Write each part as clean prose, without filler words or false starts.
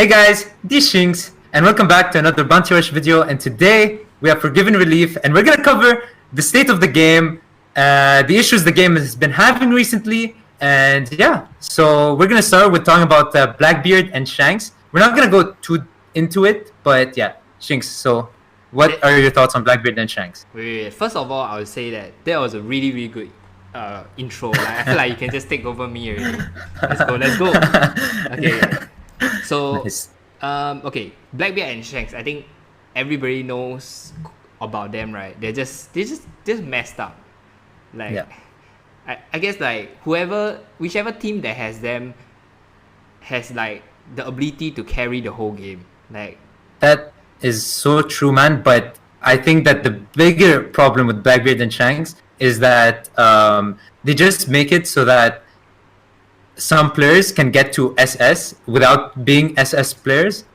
Hey guys, this is Shanks, and welcome back to another Bounty Rush video. And today we have Forgiven Relief, and we're gonna cover the state of the game, the issues the game has been having recently, and yeah. So we're gonna start with talking about Blackbeard and Shanks. We're not gonna go too into it, but yeah, Shanks. So, what are your thoughts on Blackbeard and Shanks? Wait. First of all, I would say that was a really good intro. Like, I feel like you can just take over me already. Let's go. Okay. So, Nice. okay, Blackbeard and Shanks. I think everybody knows about them, right? They just messed up. Like, Yeah. I guess like whichever team that has them has like the ability to carry the whole game. Like, That is so true, man. But I think that the bigger problem with Blackbeard and Shanks is that they just make it so that some players can get to SS without being SS players,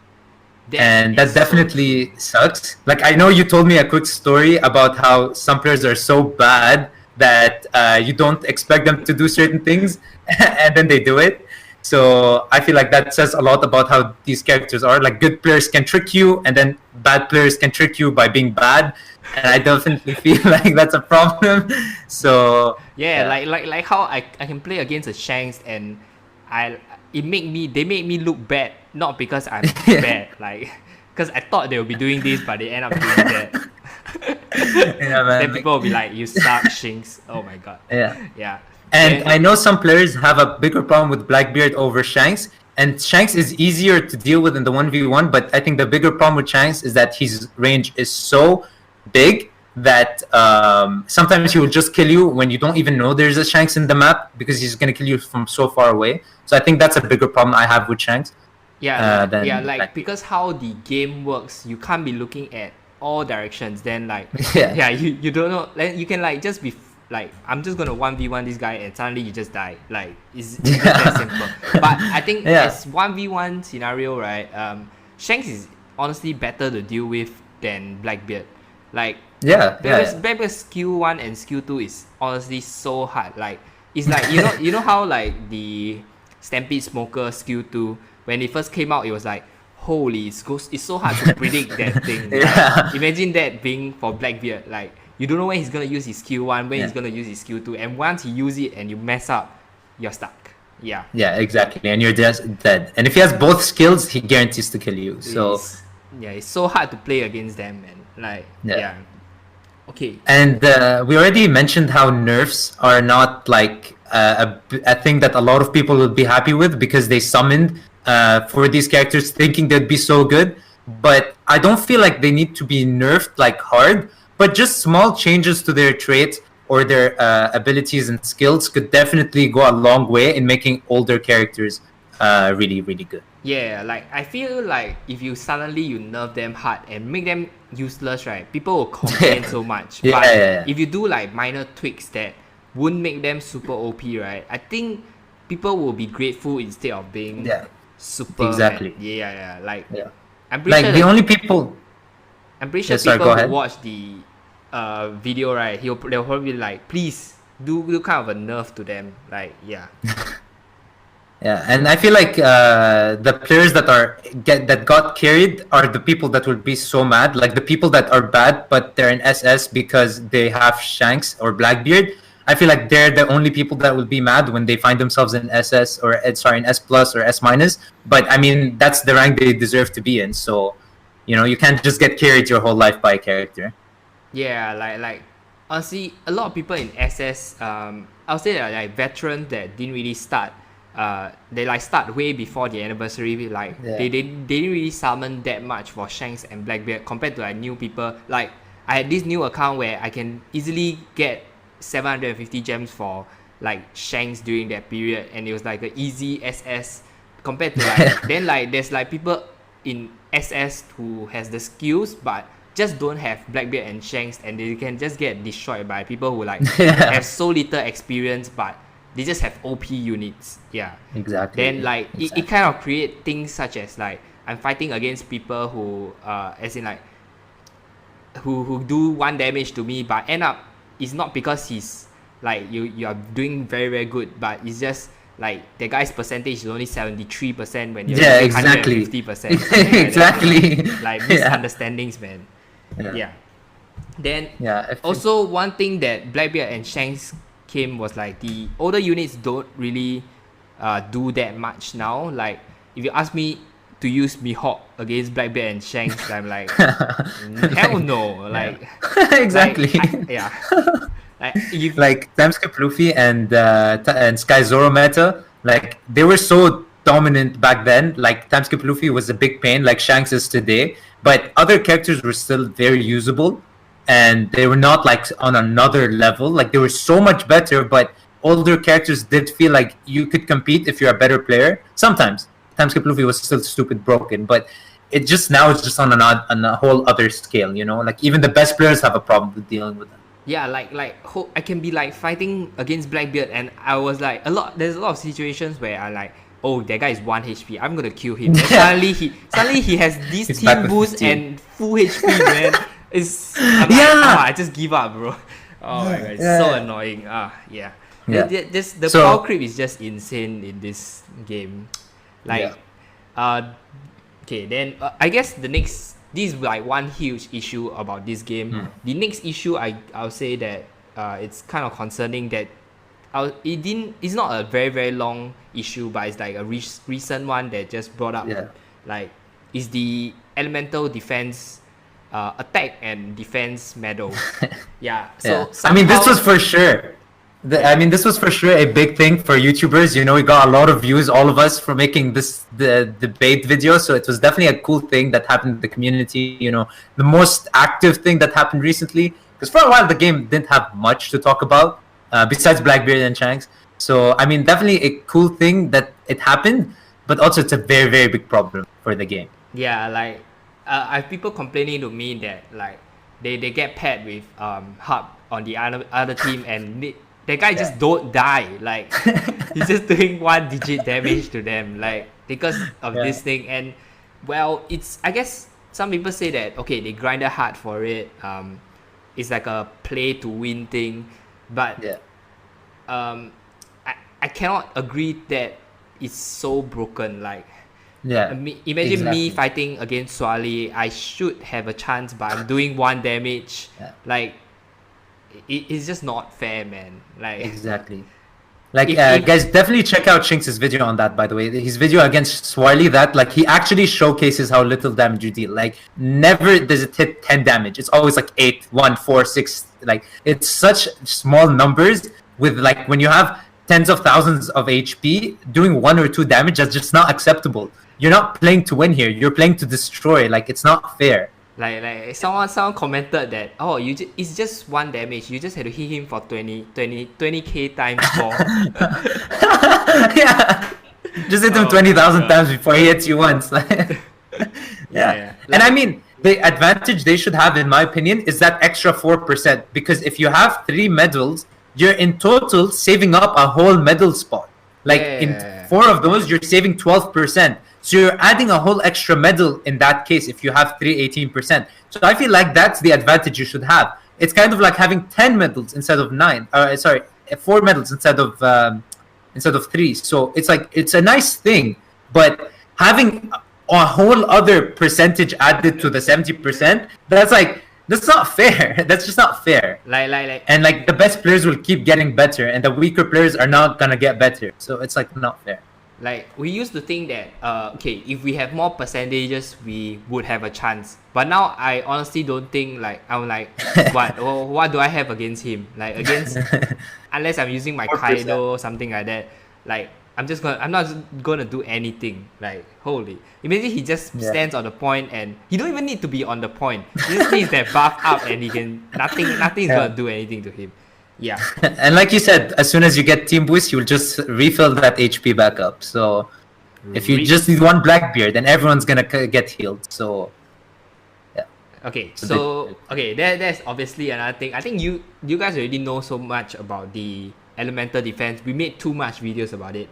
and that definitely sucks. Like, I know you told me a quick story about how some players are so bad that you don't expect them to do certain things, and then they do it. So I feel like that says a lot about how these characters are. Like, good players can trick you, and then bad players can trick you by being bad. And I definitely feel like that's a problem. So yeah. Like how I can play against a Shanks and they make me look bad, not because I'm bad, like because I thought they would be doing this, but they end up doing that. yeah, man. Then people will be like, "You suck, Shanks." Oh my god. Yeah. And I know some players have a bigger problem with Blackbeard over Shanks, and Shanks is easier to deal with in the 1v1, but I think the bigger problem with Shanks is that his range is so big that sometimes he will just kill you when you don't even know there's a Shanks in the map, because he's going to kill you from so far away. So I think that's a bigger problem I have with Shanks. Because how the game works, you can't be looking at all directions. Then you don't know. Like, you can like just be like, I'm just gonna 1v1 this guy, and suddenly you just die. Like, it's just that simple. But I think as 1v1 scenario, right? Shanks is honestly better to deal with than Blackbeard. Like, Blackbeard's skill 1 and skill 2 is honestly so hard. Like, it's like you know how like the Stampede Smoker skill 2, when it first came out, it was like, holy, it's so hard to predict that thing. Like, imagine that being for Blackbeard. Like, you don't know when he's gonna use his skill 1, when he's gonna use his skill 2, and once he uses it and you mess up, you're stuck. Yeah, exactly, and you're just dead. And if he has both skills, he guarantees to kill you. So it's so hard to play against them, and like okay. And we already mentioned how nerfs are not like a thing that a lot of people will be happy with, because they summoned for these characters thinking they'd be so good. But I don't feel like they need to be nerfed like hard, but just small changes to their traits or their abilities and skills could definitely go a long way in making older characters really good. Yeah, like I feel like if you suddenly nerf them hard and make them useless, right, people will complain so much. But if you do like minor tweaks that wouldn't make them super OP, right, I think people will be grateful instead of being super exactly mad. I'm pretty like sure the only people people who watch the video, right, they'll probably be like, please do kind of a nerf to them. Like, yeah. Yeah, and I feel like the players that got carried are the people that will be so mad. Like, the people that are bad but they're in SS because they have Shanks or Blackbeard. I feel like they're the only people that will be mad when they find themselves in SS or in S plus or S minus. But I mean, that's the rank they deserve to be in. So, you can't just get carried your whole life by a character. Yeah, like honestly, a lot of people in SS, I'll say that like veterans that didn't really start. They like start way before the anniversary. Like they didn't really summon that much for Shanks and Blackbeard compared to like new people. Like, I had this new account where I can easily get 750 gems for like Shanks during that period, and it was like an easy SS compared to like then like there's like people in SS who has the skills but just don't have Blackbeard and Shanks, and they can just get destroyed by people who like have so little experience but they just have OP units. Yeah, exactly. Then like it kind of create things such as like I'm fighting against people who as in like who do 1 damage to me, but end up it's not because he's like you are doing very good, but it's just like the guy's percentage is only 73% when you're yeah, using exactly. 150%. Exactly. Like misunderstandings, man. Yeah. Then also one thing that Blackbeard and Shanks came was like the older units don't really do that much now. Like if you ask me to use Mihawk against Blackbeard and Shanks, I'm like, hell no. Like exactly. Like Timeskip Luffy and Sky Zoro meta, like they were so dominant back then. Like Timeskip Luffy was a big pain, like Shanks is today. But other characters were still very usable, and they were not like on another level. Like they were so much better, but older characters did feel like you could compete if you're a better player. Sometimes Timeskip Luffy was still stupid broken, but it just now it's just on a whole other scale. You know, like even the best players have a problem with dealing with them. Yeah, like I can be like fighting against Blackbeard, and I was like there's a lot of situations where I like, oh, that guy is 1 HP, I'm gonna kill him. Suddenly he has this team boost and full HP, man. I just give up, bro. Oh my god, it's so annoying. Just the power creep is just insane in this game. Like okay, then I guess this is like one huge issue about this game. The next issue I'll say that it's kind of concerning that it's not a very very long issue, but it's like a recent one that just brought up like is the elemental defense attack and defense medal. So I mean this was for sure this was for sure a big thing for YouTubers. You know, we got a lot of views, all of us, for making the debate video. So it was definitely a cool thing that happened in the community. You know, the most active thing that happened recently. Because for a while the game didn't have much to talk about besides Blackbeard and Shanks. So I mean, definitely a cool thing that it happened, but also it's a very very big problem for the game. Yeah, like I have people complaining to me that like they get paired with Hub on the other team, and that guy just don't die. Like he's just doing 1 digit damage to them, like because of this thing. And well, it's, I guess some people say that okay, they grinded hard for it. It's like a play to win thing, but I cannot agree that it's so broken. Like imagine me fighting against Swali. I should have a chance, but I'm doing 1 damage. Like it's just not fair, man. Like exactly. Like guys, definitely check out Shanks' video on that, by the way. His video against Swarly, that like he actually showcases how little damage you deal. Like never does it hit 10 damage. It's always like 8, 1, 4, 6. Like it's such small numbers with like when you have tens of thousands of HP, doing 1 or 2 damage, that's just not acceptable. You're not playing to win here. You're playing to destroy. Like it's not fair. Like someone commented that it's just 1 damage. You just had to hit him for 20k times 4. Just hit him 20,000 times before he hits you once. And I mean, the advantage they should have, in my opinion, is that extra 4%. Because if you have 3 medals, you're in total saving up a whole medal spot. Like in 4 of those, you're saving 12%. So you're adding a whole extra medal in that case if you have 18%. So I feel like that's the advantage you should have. It's kind of like having 10 medals instead of 9. 4 medals instead of 3. So it's like it's a nice thing, but having a whole other percentage added to the 70%, that's not fair. That's just not fair. And like the best players will keep getting better, and the weaker players are not gonna get better. So it's like not fair. Like we used to think that okay, if we have more percentages, we would have a chance. But now I honestly don't think, like I'm like what do I have against him? Like against unless I'm using my 4%. Kaido or something like that. Like I'm not gonna do anything. Like holy, imagine he just stands on the point and he don't even need to be on the point. He just needs that buff up and he can nothing is gonna do anything to him. Yeah. And like you said, as soon as you get team boost, you'll just refill that HP back up. So if you just need 1 Blackbeard, then everyone's gonna get healed. So okay, so that's obviously another thing. I think you guys already know so much about the elemental defense. We made too much videos about it.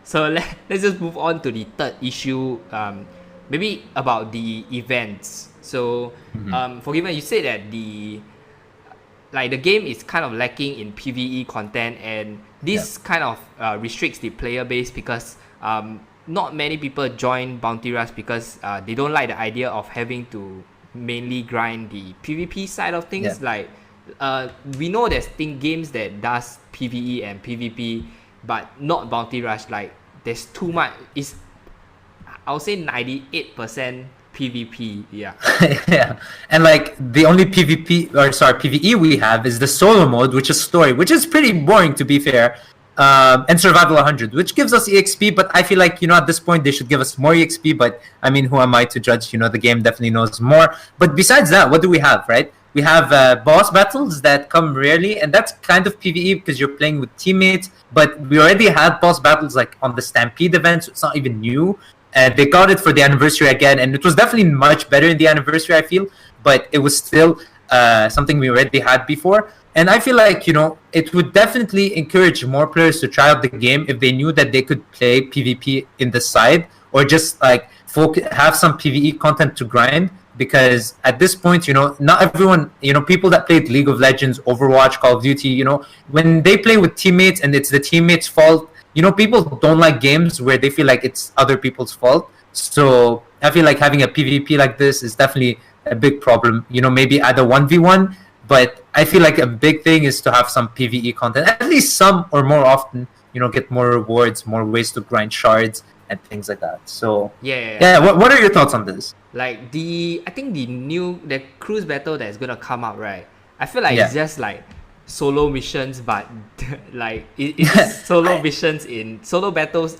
So let's just move on to the third issue, maybe about the events. So Forgiven, you said that like the game is kind of lacking in PvE content, and this kind of restricts the player base because not many people join Bounty Rush because they don't like the idea of having to mainly grind the PvP side of things. Like we know there's games that does PvE and PvP, but not Bounty Rush. Like there's too much. I'll say 98% PvP. Yeah, and like the only PvE we have is the solo mode, which is story, which is pretty boring to be fair. And survival 100, which gives us EXP, but I feel like, at this point they should give us more EXP, but I mean, who am I to judge? The game definitely knows more. But besides that, what do we have, right? We have boss battles that come rarely, and that's kind of PvE because you're playing with teammates, but we already had boss battles like on the Stampede event, so it's not even new. They got it for the anniversary again, and it was definitely much better in the anniversary, I feel, but it was still something we already had before. And I feel like, it would definitely encourage more players to try out the game if they knew that they could play PvP in the side, or just like have some PvE content to grind. Because at this point, not everyone, people that played League of Legends, Overwatch, Call of Duty, when they play with teammates and it's the teammates' fault, people don't like games where they feel like it's other people's fault. So I feel like having a PvP like this is definitely a big problem. Maybe add a 1v1. But I feel like a big thing is to have some PvE content, at least some or more often, get more rewards, more ways to grind shards and things like that. So yeah. What are your thoughts on this? Like I think the cruise battle that's gonna come out, right? I feel like it's just like solo missions, but like it's solo battles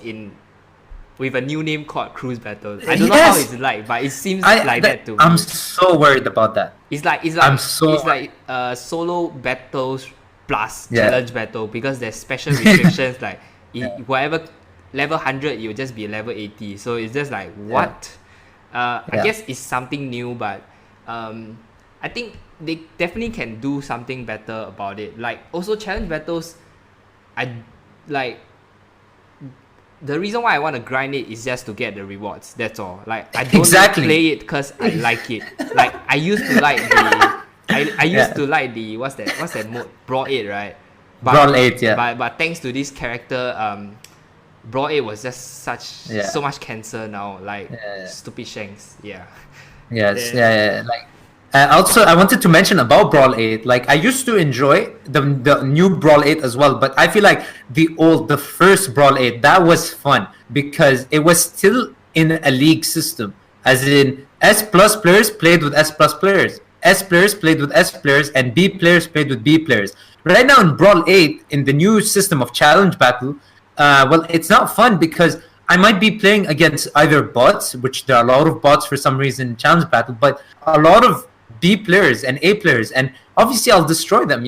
with a new name called Cruise Battle. I don't know how it's like, but it seems like that to me. I'm so worried about that. It's like solo battles plus challenge battle, because there's special restrictions like whatever level 100 you'll just be level 80. So it's just like what? I guess it's something new, but I think they definitely can do something better about it. Like also challenge battles, the reason why I want to grind it is just to get the rewards. That's all. Like I don't play it because I like it. Like I used to like the what's that mode? Brawl 8, right? Brawl 8, yeah. But thanks to this character, Brawl 8 was just so much cancer now. Like stupid Shanks. Yeah. Yes. Yeah. Like. Also, I wanted to mention about Brawl 8. Like, I used to enjoy the new Brawl 8 as well, but I feel like the first Brawl 8, that was fun because it was still in a league system, as in S+ players played with S+ players, S players played with S players, and B players played with B players. Right now in Brawl 8, in the new system of challenge battle, well, it's not fun because I might be playing against either bots, which there are a lot of bots for some reason in challenge battle, but a lot of B players and A players, and obviously I'll destroy them.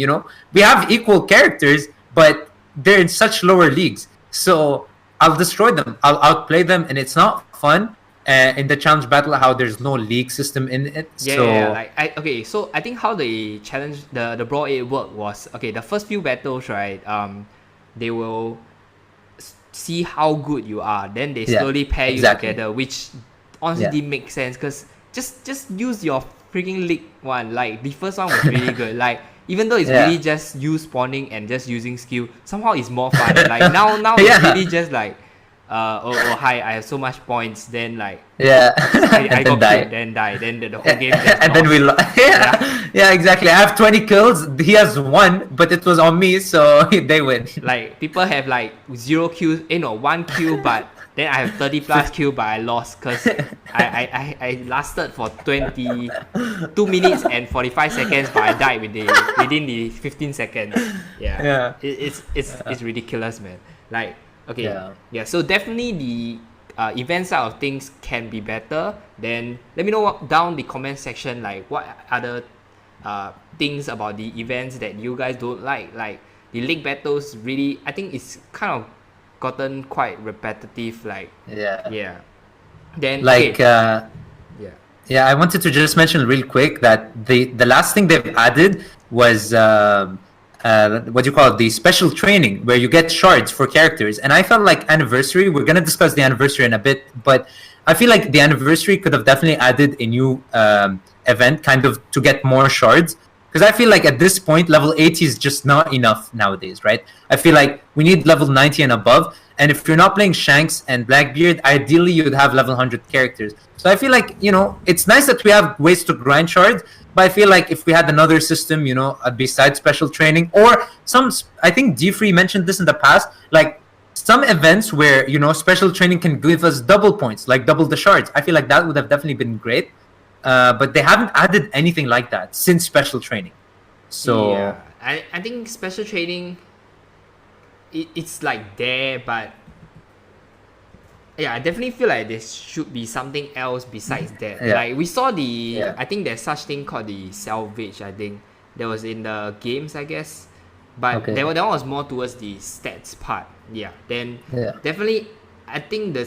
We have equal characters, but they're in such lower leagues, so I'll destroy them, I'll outplay them, and it's not fun in the challenge battle how there's no league system in it. So I think how the challenge the Brawl 8 work was, the first few battles, right, they will see how good you are, then they slowly pair you together, which honestly didn't make sense, because just use your freaking league one. Like the first one was really good. Like even though it's really just you spawning and just using skill, somehow it's more fun. Like now it's really just like hi, I have so much points, then like I got killed, then die, then the whole game and then we exactly. I have 20 kills, he has 1, but it was on me, so they win. Like people have like 0 kills, 1 kill, but then I have 30 plus kill, but I lost because I lasted for 22 minutes and 45 seconds, but I died within the 15 seconds. It's ridiculous, man. Like so definitely the event side of things can be better. Then let me know down the comment section, like what other things about the events that you guys don't like. Like the league battles, really, I think it's kind of gotten quite repetitive. Like then like I wanted to just mention real quick that the last thing they've added was what do you call it, the special training where you get shards for characters. And I felt like anniversary, we're going to discuss the anniversary in a bit, but I feel like the anniversary could have definitely added a new event kind of to get more shards. Because I feel like at this point, level 80 is just not enough nowadays, right? I feel like we need level 90 and above. And if you're not playing Shanks and Blackbeard, ideally you would have level 100 characters. So I feel like, it's nice that we have ways to grind shards, but I feel like if we had another system, besides special training, or I think D3 mentioned this in the past, like some events where, special training can give us double points, like double the shards. I feel like that would have definitely been great. But they haven't added anything like that since special training. So yeah, I think special training, it's like there, but yeah, I definitely feel like there should be something else besides that. Yeah. Like we saw I think there's such thing called the salvage. I think that was in the games, I guess, but that one was more towards the stats part. Yeah, then definitely, I think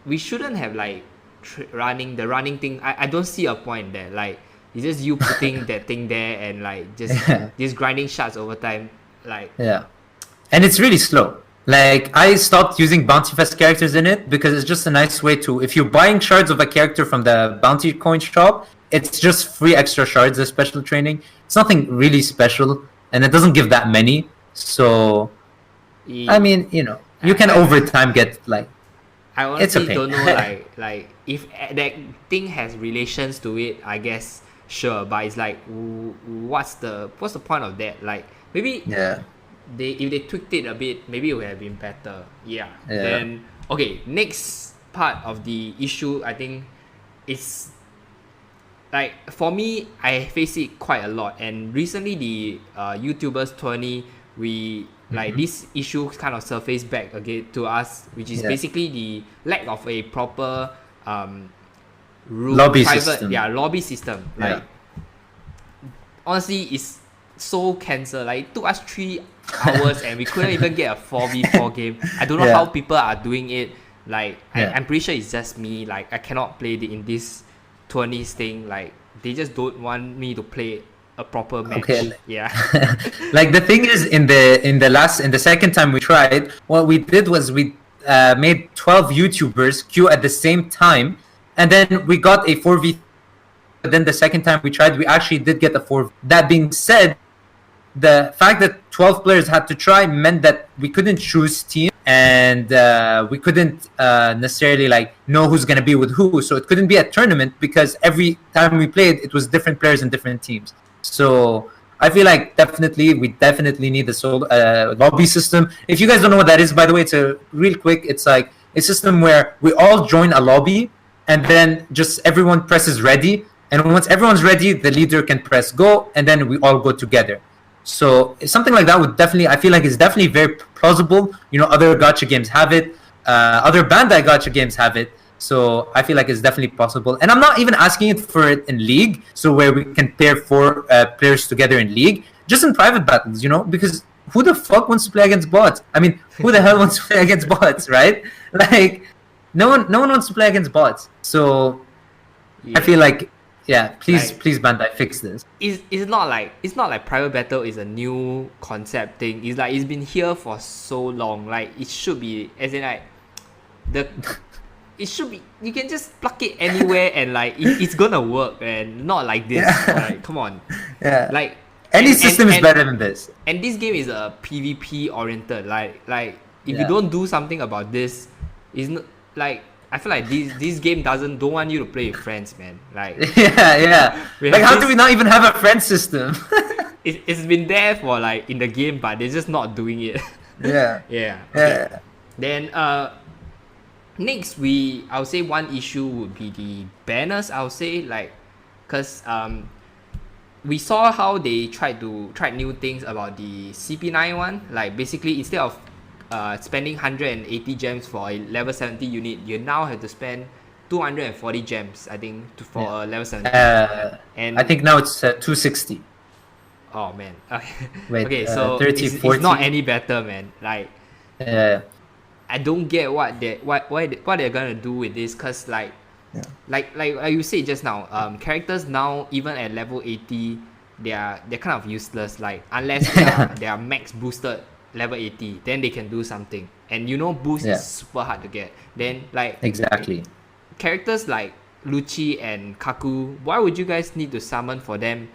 we shouldn't have like the running thing. I don't see a point there. Like it's just you putting that thing there and like just grinding shards over time. Like and it's really slow. Like I stopped using bounty fest characters in it because it's just a nice way to, if you're buying shards of a character from the bounty coin shop, it's just free extra shards as special training. It's nothing really special and it doesn't give that many. So I mean, you can over time get like, I honestly don't know like if that thing has relations to it, I guess sure, but it's like what's the point of that? Like maybe if they tweaked it a bit, maybe it would have been better. Then okay, next part of the issue, I think it's like for me, I face it quite a lot, and recently the YouTubers 20, we like this issue kind of surfaced back again to us, which is basically the lack of a proper lobby system. Lobby system. Like honestly, it's so cancelled. Like it took us 3 hours and we couldn't even get a 4v4 game. I don't know how people are doing it. Like I'm pretty sure it's just me. Like I cannot play in this 20s thing. Like they just don't want me to play a proper match. Like the thing is, in the second time we tried, what we did was we made 12 YouTubers queue at the same time, and then we got a 4v. But then the second time we tried, we actually did get a 4. That being said, the fact that 12 players had to try meant that we couldn't choose team, and we couldn't necessarily like know who's gonna be with who. So it couldn't be a tournament because every time we played, it was different players and different teams. So I feel like we definitely need a lobby system. If you guys don't know what that is, by the way, it's like a system where we all join a lobby and then just everyone presses ready. And once everyone's ready, the leader can press go, and then we all go together. So something like that I feel like it's definitely very plausible. Other gacha games have it. Other Bandai gacha games have it. So I feel like it's definitely possible. And I'm not even asking it for it in League, so where we can pair 4 players together in League, just in private battles, because who the fuck wants to play against bots? I mean, who the hell wants to play against bots, right? Like, no one wants to play against bots. So I feel like, please Bandai, fix this. It's not like private battle is a new concept thing. It's like it's been here for so long. Like it should be, as in like it should be, you can just plug it anywhere and like it's gonna work, and not like this. Like come on. Like any system is better than this. And this game is a PvP oriented. Like if you don't do something about this, it's not like, I feel like this game don't want you to play with friends, man. Like like how do we not even have a friend system? It's been there for like in the game, but they're just not doing it. Then next I would say one issue would be the banners. I would say like, cause we saw how they tried new things about the CP9 one. Like basically instead of spending 180 gems for a level 70 unit, you now have to spend 240 gems, I think, for a level 70. And I think now it's 260. Oh man. Wait, okay, so 30, it's not any better, man. Like, I don't get what they're gonna do with this, cause like you said just now, characters now even at level 80, they're kind of useless. Like unless they are max boosted level 80, then they can do something, and boost is super hard to get. Then like exactly characters like Lucci and Kaku, why would you guys need to summon for them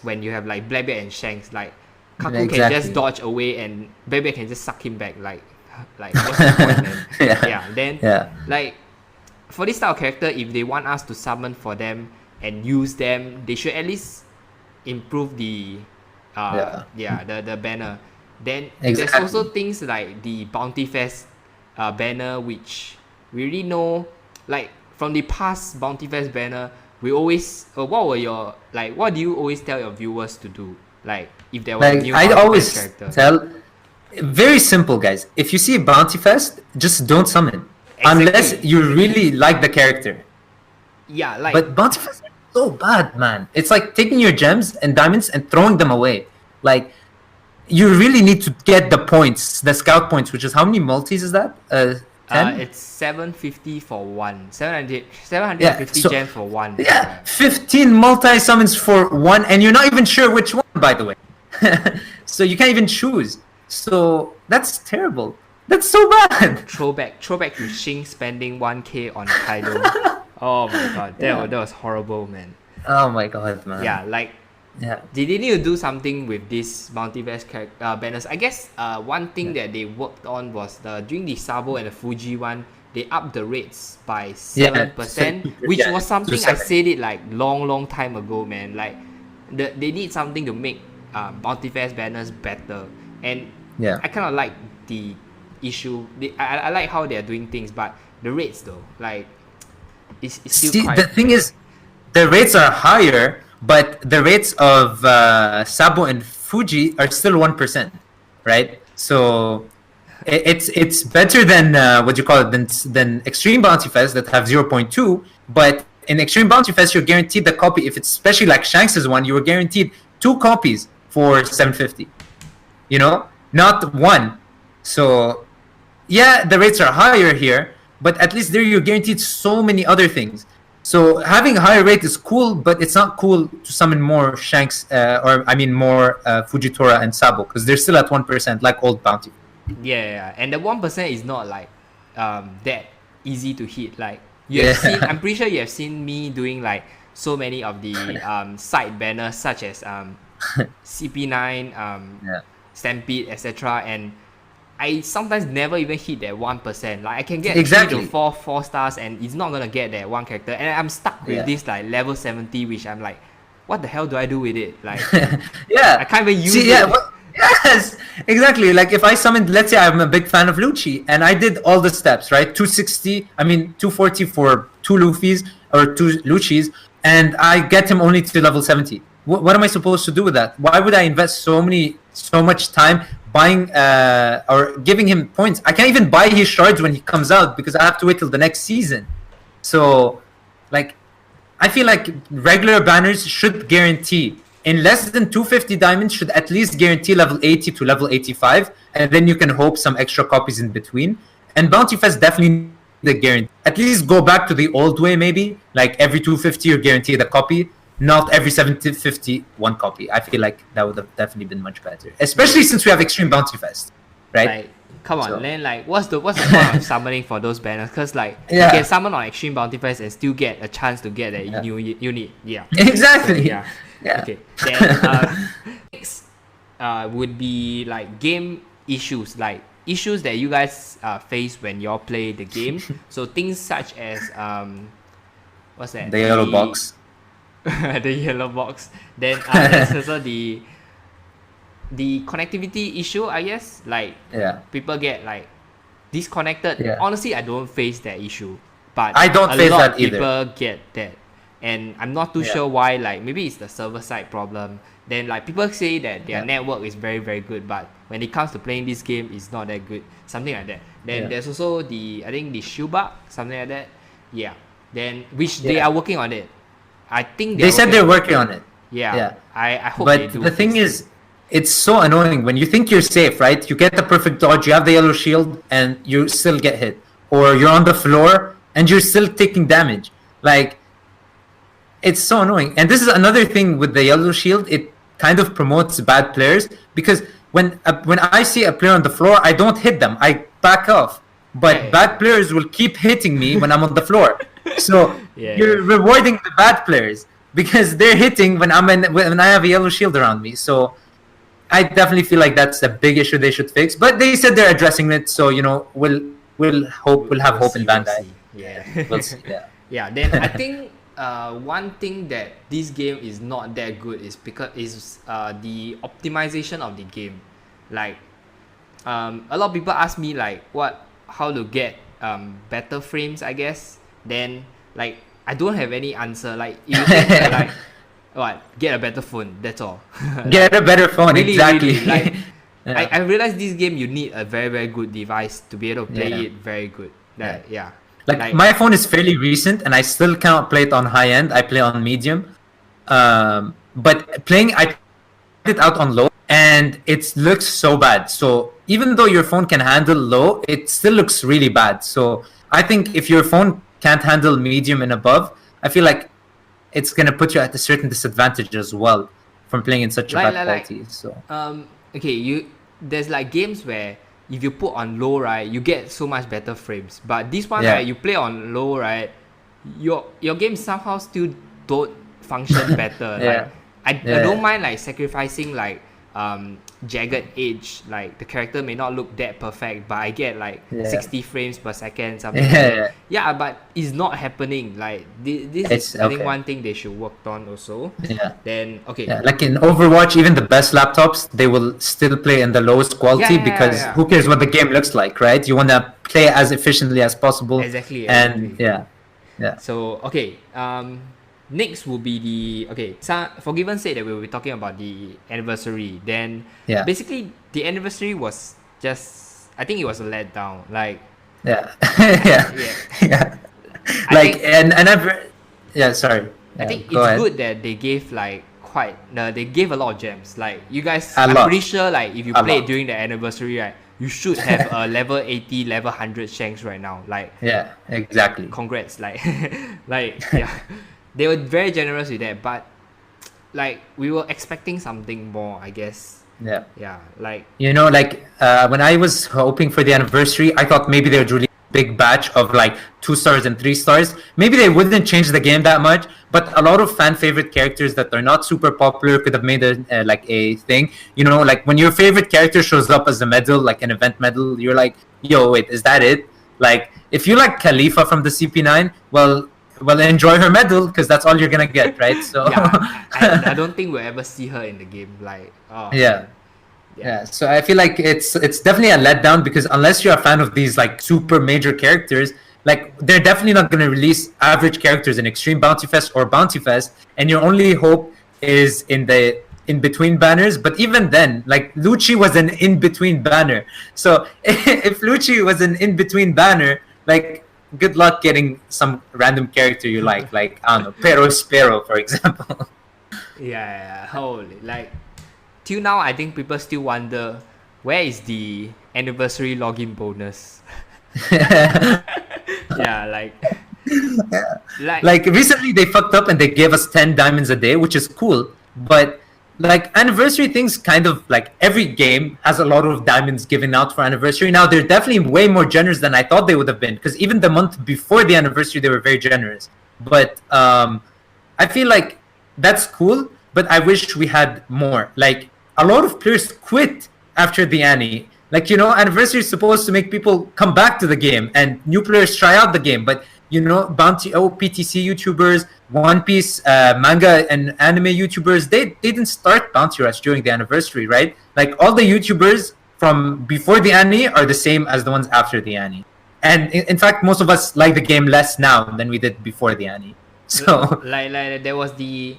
when you have like Blackbeard and Shanks, like Kaku can just dodge away and Blackbeard can just suck him back, like what's the point, man? Then like for this type of character, if they want us to summon for them and use them, they should at least improve the banner. Then there's also things like the Bounty Fest banner, which we really know, like from the past Bounty Fest banner, we always what do you always tell your viewers to do? Like if there was a new character. Tell, very simple, guys. If you see a Bounty Fest, just don't summon. Unless you really like the character. Yeah, like... But Bounty Fest is so bad, man. It's like taking your gems and diamonds and throwing them away. Like, you really need to get the points, the scout points, which is how many multis is that? 10? It's 750 for one. 750 gems for one. Yeah, 15 multi-summons for one, and you're not even sure which one, by the way. So you can't even choose. So that's terrible. That's so bad. Throwback to Shing spending 1k on Kaido. Oh my god, that was horrible, man. Oh my god, man. Yeah, like... Yeah. They need to do something with this multiverse banners. I guess one thing that they worked on was during the Sabo and the Fuji one, they upped the rates by 7%, which was something I said it like long time ago, man. Like they need something to make multiverse banners better, and I kind of like the issue. I like how they're doing things, but the rates though, like it's still quite... The thing is, the rates are higher. But the rates of Sabo and Fuji are still 1%, right? So it's better than than Extreme Bounty Fest that have 0.2. But in Extreme Bounty Fest, you're guaranteed the copy. If it's especially like Shanks' one, you were guaranteed 2 copies for 750. You know, not 1. So yeah, the rates are higher here, but at least there you're guaranteed so many other things. So having a higher rate is cool, but it's not cool to summon more Shanks, more Fujitora and Sabo, because they're still at 1%, like old Bounty. Yeah, and the 1% is not like that easy to hit. Like you have seen, I'm pretty sure you have seen me doing like so many of the side banners, such as CP9, Stampede, etc. And I sometimes never even hit that 1%. Like I can get 3 to 4 stars, and it's not gonna get that one character, and I'm stuck with this like level 70, which I'm like, what the hell do I do with it? Like, I can't even use it. Yes, exactly. Like if I summoned, let's say I'm a big fan of Lucci, and I did all the steps, right? 240 for 2 Luffy's or 2 Lucci's, and I get him only to level 70. What am I supposed to do with that? Why would I invest so much time buying or giving him points? I can't even buy his shards when he comes out because I have to wait till the next season. So, like, I feel like regular banners should guarantee in less than 250 diamonds should at least guarantee level 80 to level 85, and then you can hope some extra copies in between. And Bounty Fest definitely the guarantee. At least go back to the old way, maybe like every 250 you're guaranteed a copy. Not every 750 1 copy. I feel like that would have definitely been much better, especially since we have Extreme Bounty Fest, right? Like, come on, then like, what's the point of summoning for those banners? Because like you can summon on Extreme Bounty Fest and still get a chance to get that new unit. Yeah, exactly. So, okay. Then next would be like game issues, like issues that you guys face when y'all play the game. So things such as what's that? The yellow box. The yellow box. Then there's also the connectivity issue, I guess. Like people get like disconnected. Honestly, I don't face that issue, but I don't face that either. People get that, and I'm not too sure why. Like maybe it's the server side problem. Then like people say that their network is very very good, but when it comes to playing this game, it's not that good. Something like that. Then there's also the shield bug, something like that. Yeah. Then which they are working on it. I think they said they're working on it. I hope but they do. But the thing is, it's so annoying when you think you're safe, right? You get the perfect dodge, you have the yellow shield, and you still get hit. Or you're on the floor, and you're still taking damage. Like, it's so annoying. And this is another thing with the yellow shield. It kind of promotes bad players. Because when I see a player on the floor, I don't hit them. I back off. But bad players will keep hitting me when I'm on the floor. So you're rewarding the bad players. because they're hitting when when I have a yellow shield around me. So I definitely feel like that's a big issue they should fix. But they said they're addressing it, so we'll have hope in Bandai. Yeah, we'll see. Yeah. Yeah. Then I think one thing that this game is not that good is because the optimization of the game. Like a lot of people ask me like how to get better frames, I guess. Then like I don't have any answer. Like if you think that, like get a better phone, that's all. Get a better phone, really, exactly. Really, like I realized this game you need a very, very good device to be able to play it very good. Like my phone is fairly recent and I still cannot play it on high end. I play on medium. But I played it out on low and it looks so bad. So even though your phone can handle low, it still looks really bad. So I think if your phone can't handle medium and above, I feel like it's gonna put you at a certain disadvantage as well from playing in such a bad quality. So okay, there's like games where if you put on low, right, you get so much better frames. But this one, right, you play on low, right, your game somehow still don't function better. I don't mind like sacrificing like jagged edge, like the character may not look that perfect, but I get like 60 frames per second, something like that. Yeah, but it's not happening. Like this is I think one thing they should work on also. Then like in Overwatch, even the best laptops, they will still play in the lowest quality because who cares what the game looks like, right? You want to play as efficiently as possible. Exactly. And so next will be Forgiven said that we will be talking about the anniversary. Then basically the anniversary was just, I think it was a letdown. Like sorry. I think it's good that they gave like they gave a lot of gems. Like you guys, I'm pretty sure like if you played during the anniversary, right, you should have a level 80, level 100 Shanks right now. Like exactly. Congrats. Like they were very generous with that, but like we were expecting something more, I guess. Like when I was hoping for the anniversary, I thought maybe they would release a big batch of like 2 stars and 3 stars. Maybe they wouldn't change the game that much, but a lot of fan favorite characters that are not super popular could have made a thing. Like when your favorite character shows up as a medal, like an event medal, you're like, yo, wait, is that it? Like if you like Khalifa from the CP9, well, enjoy her medal because that's all you're gonna get, right? So I don't think we'll ever see her in the game. Like so I feel like it's definitely a letdown because unless you're a fan of these like super major characters, like they're definitely not gonna release average characters in Extreme Bounty Fest or Bounty Fest, and your only hope is in the in-between banners. But even then, like Lucci was an in-between banner. So if Lucci was an in-between banner, like good luck getting some random character you like I don't know, Pero Spero, for example. Holy, like till now I think people still wonder where is the anniversary login bonus. Like recently they fucked up and they gave us 10 diamonds a day, which is cool, but like anniversary things, kind of like every game has a lot of diamonds given out for anniversary. Now they're definitely way more generous than I thought they would have been, because even the month before the anniversary they were very generous. But I feel like that's cool, but I wish we had more. Like a lot of players quit after the Annie. Like, anniversary is supposed to make people come back to the game and new players try out the game, but Bounty PTC YouTubers, One Piece, manga and anime YouTubers, they didn't start Bounty Rush during the anniversary, right? Like all the YouTubers from before the Annie are the same as the ones after the Annie. And in fact, most of us like the game less now than we did before the Annie. So like there was the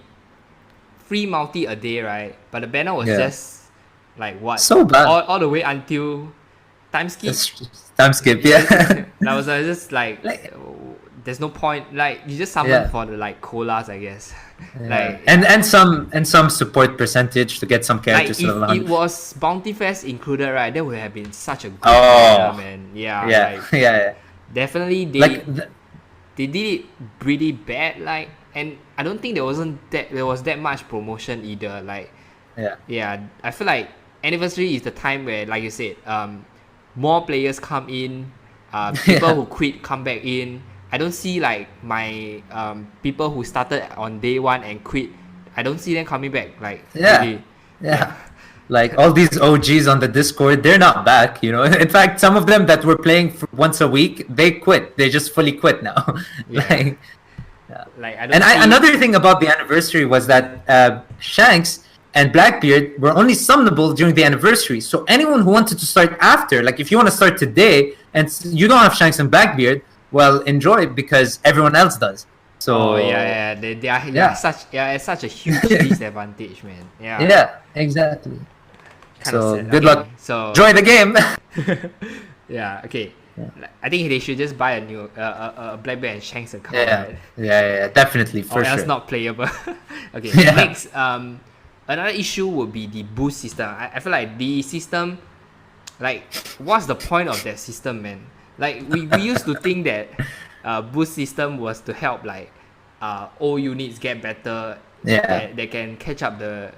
free multi a day, right? But the banner was just like what? So bad. All the way until time skip. Time skip, yeah. That was just like there's no point. Like you just summon for the like colas, I guess. Like and some support percentage to get some characters. Like if it was Bounty Fest included, right, that would have been such a good banner, man. Yeah. Definitely they did it pretty bad. Like, and I don't think there was that much promotion either. Like I feel like anniversary is the time where, like you said, more players come in, people who quit come back in, I don't see like my people who started on day one and quit. I don't see them coming back. Like really. Like all these OGs on the Discord, they're not back. You know, in fact, some of them that were playing for once a week, they quit. They just fully quit now. Like I don't. Another thing about the anniversary was that Shanks and Blackbeard were only summonable during the anniversary. So anyone who wanted to start after, like if you want to start today and you don't have Shanks and Blackbeard, well, enjoy it because everyone else does. So they are such a huge disadvantage, man. Yeah, exactly. So good luck. So enjoy the game. Okay. Yeah. I think they should just buy a new Blackbeard and Shanks account. Right? Yeah, definitely for or sure. else not playable. Okay. Next, another issue would be the boost system. I feel like the system, like, what's the point of that system, man? Like we used to think that boost system was to help like old units get better. They can catch up to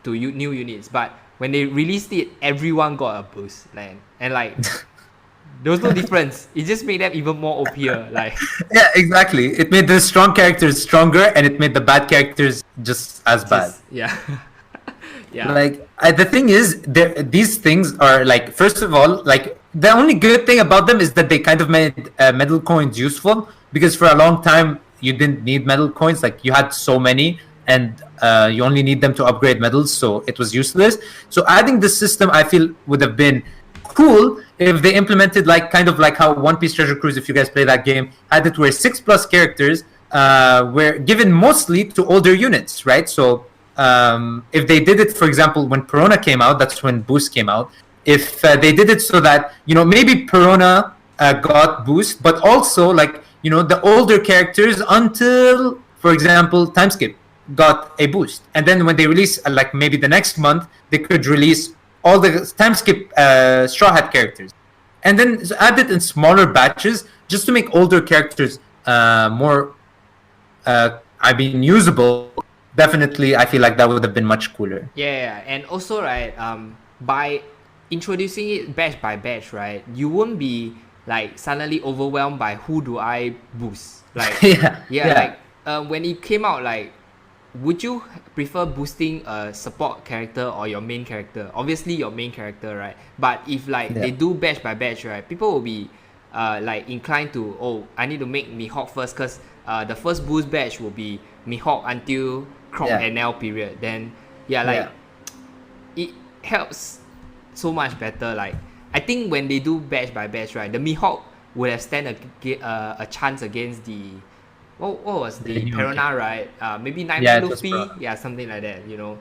new units, but when they released it, everyone got a boost, like, and like there was no difference. It just made them even more OP'er, like. Yeah, exactly. It made the strong characters stronger, and it made the bad characters just as bad. Yeah. Like the thing is, these things are like, first of all, like the only good thing about them is that they kind of made medal coins useful, because for a long time you didn't need medal coins. Like you had so many, and you only need them to upgrade medals, so it was useless. So adding this system, I feel, would have been cool if they implemented like kind of like how One Piece Treasure Cruise, if you guys play that game, had it where 6+ characters were given mostly to older units, right? So if they did it, for example, when Perona came out, that's when Boost came out. If they did it so that, you know, maybe Perona got Boost, but also like, you know, the older characters until, for example, Timeskip got a boost. And then when they release, like maybe the next month, they could release all the Timeskip Straw Hat characters. And then add it in smaller batches just to make older characters more, usable. Definitely, I feel like that would have been much cooler. Yeah, and also, right, by introducing it batch by batch, right, you won't be like suddenly overwhelmed by who do I boost. Like, like when it came out, like, would you prefer boosting a support character or your main character? Obviously, your main character, right? But if like they do batch by batch, right, people will be like inclined to, oh, I need to make Mihawk first, because the first boost batch will be Mihawk until Crop NL period. Then it helps so much better. Like I think when they do batch by batch, right, the Mihawk would have stand a chance against the what was the Perona, right? Maybe Nightmare Luffy, something like that. You know,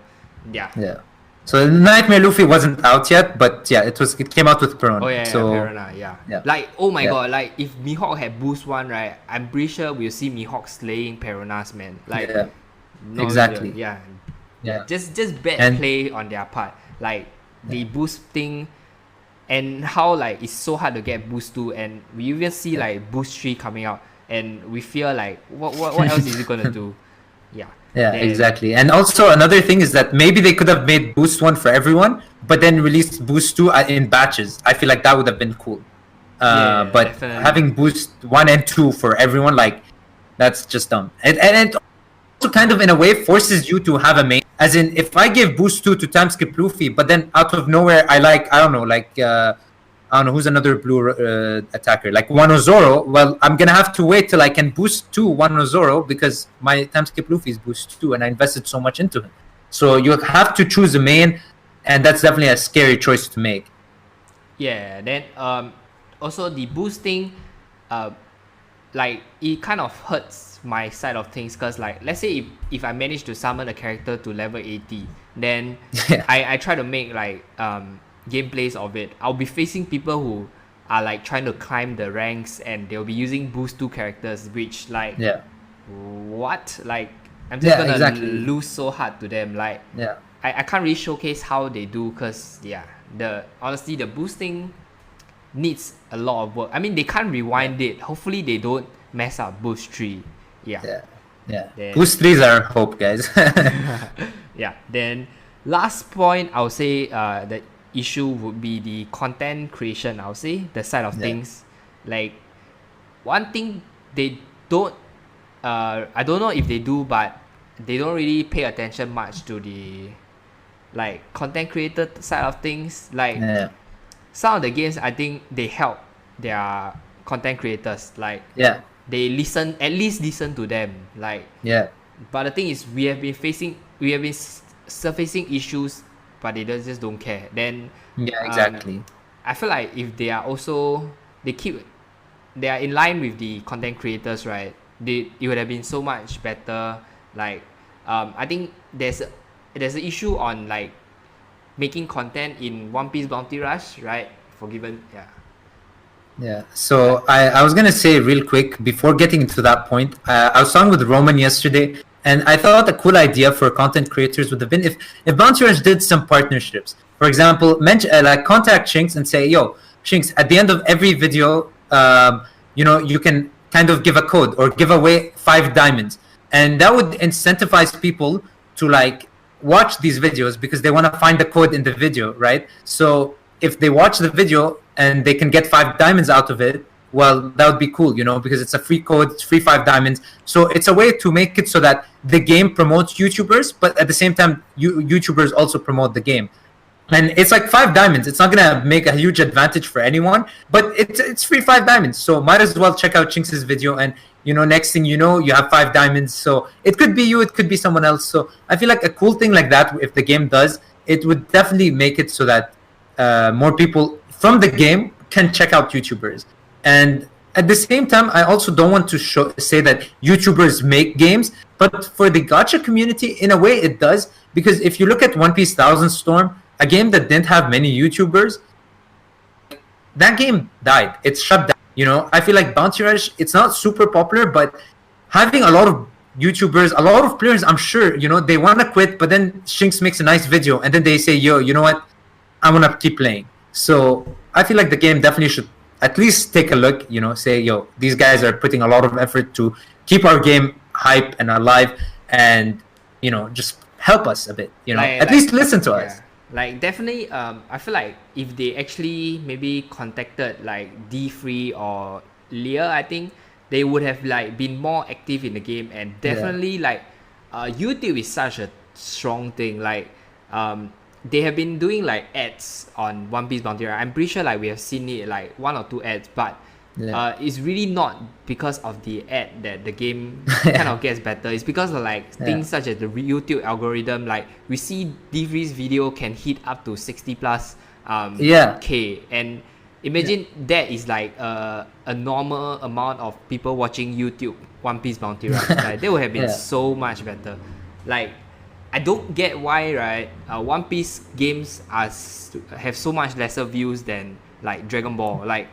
Yeah. So Nightmare Luffy wasn't out yet, but it came out with Perona. Oh yeah, so, Perona, Like, oh my god, like if Mihawk had boost one, right, I'm pretty sure we'll see Mihawk slaying Peronas, man. Like, exactly. Just bad play on their part. Like the boosting and how like it's so hard to get boost 2, and we even see like boost 3 coming out, and we feel like what else is it gonna do? Exactly. And also another thing is that maybe they could have made boost 1 for everyone, but then released boost 2 in batches. I feel like that would have been cool. But definitely. Having boost 1 and 2 for everyone, like, that's just dumb. And it also kind of in a way forces you to have a main. As in, if I give boost 2 to Timeskip Luffy, but then out of nowhere I don't know who's another blue attacker, like Wano Zoro. Well, I'm gonna have to wait till I can boost 2 Wano Zoro because my Timeskip Luffy is boost 2 and I invested so much into him. So you have to choose a main, and that's definitely a scary choice to make. Yeah. Then also the boosting, like it kind of hurts my side of things, because like let's say if I manage to summon a character to level 80, then I try to make like gameplays of it. I'll be facing people who are like trying to climb the ranks, and they'll be using boost 2 characters, which like what, like I'm just gonna lose so hard to them. Like I can't really showcase how they do, because honestly the boosting needs a lot of work. I mean, they can't rewind it. Hopefully they don't mess up boost 3. Then, boost 3s are hope, guys. Then last point, I'll say the issue would be the content creation. I'll say the side of things. Like one thing they don't. I don't know if they do, but they don't really pay attention much to the like content creator side of things. Like some of the games, I think they help their content creators. Like they at least listen to them. Like but the thing is, we have been surfacing issues, but they just don't care. Then exactly. I feel like if they are also they are in line with the content creators, right? It would have been so much better. Like I think there's an issue on like making content in One Piece Bounty Rush, right? So I was gonna say real quick before getting into that point, I was talking with Roman yesterday, and I thought a cool idea for content creators would have been if Bounty Rush did some partnerships. For example, like contact Shanks and say, yo, Shanks, at the end of every video, you can kind of give a code or give away 5 diamonds, and that would incentivize people to like watch these videos because they want to find the code in the video, right? So if they watch the video and they can get 5 diamonds out of it, well, that would be cool, because it's a free code, it's free 5 diamonds. So it's a way to make it so that the game promotes YouTubers, but at the same time, YouTubers also promote the game. And it's like 5 diamonds. It's not gonna make a huge advantage for anyone, but it's free 5 diamonds. So might as well check out Chinks' video, and next thing you know, you have 5 diamonds. So it could be you, it could be someone else. So I feel like a cool thing like that, if the game does, it would definitely make it so that more people from the game can check out YouTubers. And at the same time, I also don't want to say that YouTubers make games, but for the gacha community, in a way, it does. Because if you look at One Piece Thousand Storm, a game that didn't have many YouTubers, that game died. It's shut down. I feel like Bounty Rush, it's not super popular, but having a lot of YouTubers, a lot of players, I'm sure, they want to quit, but then Shanks makes a nice video, and then they say, yo, you know what? I want to keep playing. So I feel like the game definitely should at least take a look, say, yo, these guys are putting a lot of effort to keep our game hype and alive, and, just help us a bit, at least listen to us. Like definitely, I feel like if they actually maybe contacted like D3 or Lear, I think they would have like been more active in the game, and definitely like YouTube is such a strong thing. Like they have been doing like ads on One Piece Bounty Rush. I'm pretty sure like we have seen it like 1 or 2 ads, but it's really not because of the ad that the game kind of gets better. It's because of like things such as the YouTube algorithm. Like we see D3's video can hit up to 60 plus K, and imagine that is like a normal amount of people watching YouTube One Piece Bounty Rush. Like they would have been so much better. Like I don't get why, right? One Piece games have so much lesser views than like Dragon Ball. Like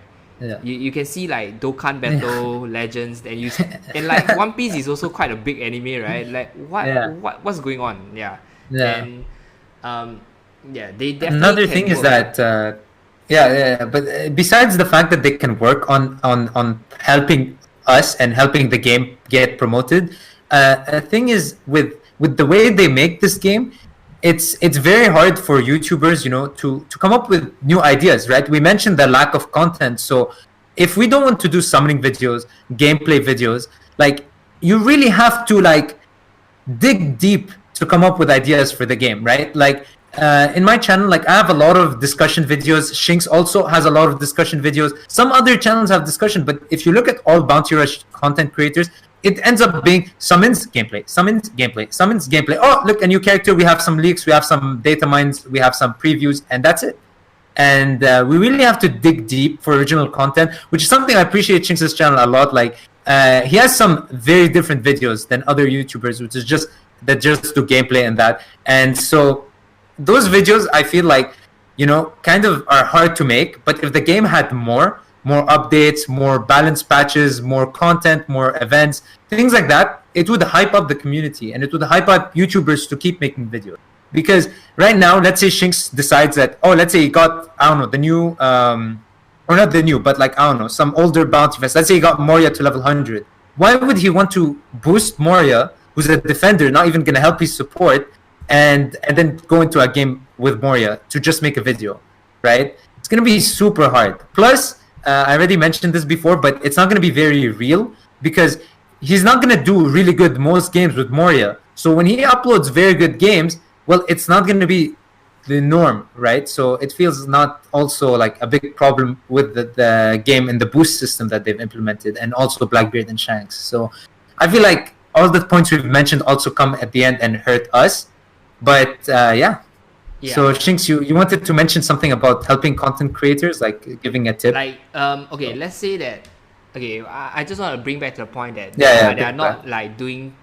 you can see like Dokkan Battle Legends, and like One Piece is also quite a big anime, right? Like what's going on? And they definitely. Another thing is that but besides the fact that they can work on helping us and helping the game get promoted, a thing is with the way they make this game, it's very hard for YouTubers, to come up with new ideas, right? We mentioned the lack of content. So if we don't want to do summoning videos, gameplay videos, like you really have to like dig deep to come up with ideas for the game, right? Like in my channel, like I have a lot of discussion videos. Shanks also has a lot of discussion videos. Some other channels have discussion, but if you look at all Bounty Rush content creators, it ends up being summons gameplay. Oh, look, a new character. We have some leaks. We have some data mines. We have some previews, and that's it. And we really have to dig deep for original content, which is something I appreciate Shanks' channel a lot. Like he has some very different videos than other YouTubers, which is just do gameplay and that. And so those videos, I feel like, kind of are hard to make. But if the game had more updates, more balanced patches, more content, more events, things like that, it would hype up the community and it would hype up YouTubers to keep making videos. Because right now, let's say Shanks decides that, let's say he got, I don't know, the new, or not the new, but like, I don't know, some older bounty vest. Let's say he got Moria to level 100. Why would he want to boost Moria, who's a defender, not even going to help his support, and then go into a game with Moria to just make a video, right? It's going to be super hard. Plus, I already mentioned this before, but it's not going to be very real. because he's not going to do really good most games with Moria. So when he uploads very good games, well, it's not going to be the norm, right? So it feels not also like a big problem with the game and the boost system that they've implemented, and also Blackbeard and Shanks. So I feel like all the points we've mentioned also come at the end and hurt us. But yeah. So Shanks, you wanted to mention something about helping content creators, like giving a tip. Like okay, let's say that. Okay, I just want to bring back to the point that they are not like doing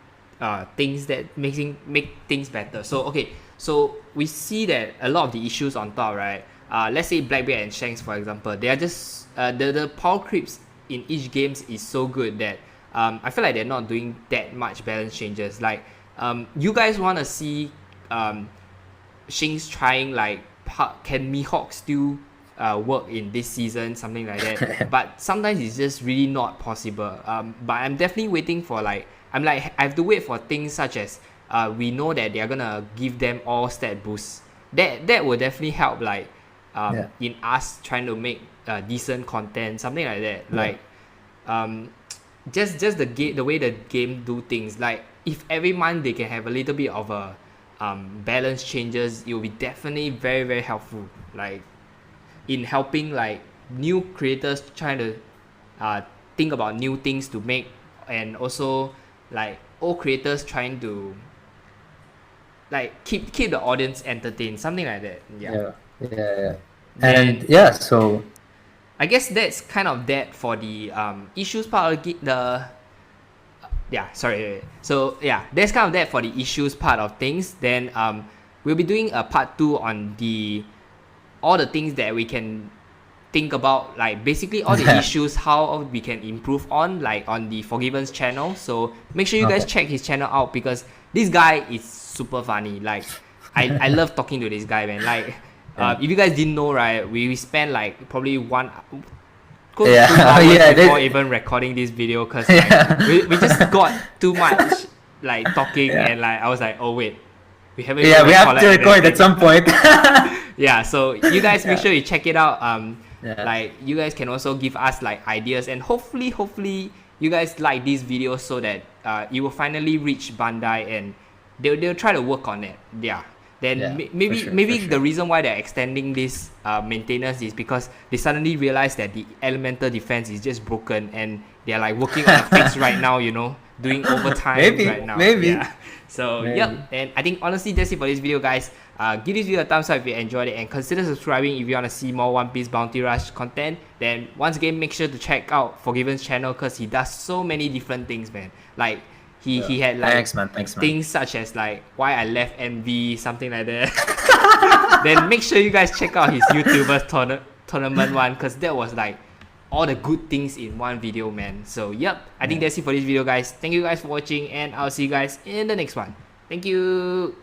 things that make things better. So okay, so we see that a lot of the issues on top, right? Let's say Blackbeard and Shanks, for example, they are just the power creeps in each games is so good that I feel like they're not doing that much balance changes. Like you guys want to see Shanks trying like can Mihawk still work in this season, something like that. But sometimes it's just really not possible. But I'm definitely waiting for I have to wait for things such as we know that they're gonna give them all stat boosts. That will definitely help in us trying to make decent content, something like that. Just the way the game do things. Like if every month they can have a little bit of a balance changes, it will be definitely very, very helpful. Like in helping new creators trying to think about new things to make, and also old creators trying to keep the audience entertained, something like that. So I guess that's kind of that for the issues part of that's kind of that for the issues part of things. Then we'll be doing a part 2 on all the things that we can think about, basically all the issues, how we can improve on the Forgiven's channel. So make sure you guys check his channel out, because this guy is super funny. I love talking to this guy, man. If you guys didn't know, right, we spent probably 1 2 hours before even recording this video, because we just got too much talking, and I was like, oh wait, we haven't we have to record at some point. So you guys make sure you check it out. You guys can also give us ideas, and hopefully you guys like these videos, so that it will finally reach Bandai, and they'll try to work on it. Then maybe the reason why they're extending this maintenance is because they suddenly realize that the elemental defense is just broken, and they're working on a fix right now, doing overtime right now. So and I think honestly that's it for this video, guys. Give this video a thumbs up if you enjoyed it, and consider subscribing if you want to see more One Piece Bounty Rush content. Then once again, make sure to check out Forgiven's channel, because he does so many different things, man. He had thanks, man. Things such as why I left MV, something like that. Then make sure you guys check out his YouTubers tournament one, because that was all the good things in one video, man. So I think that's it for this video, guys. Thank you guys for watching, and I'll see you guys in the next one. Thank you.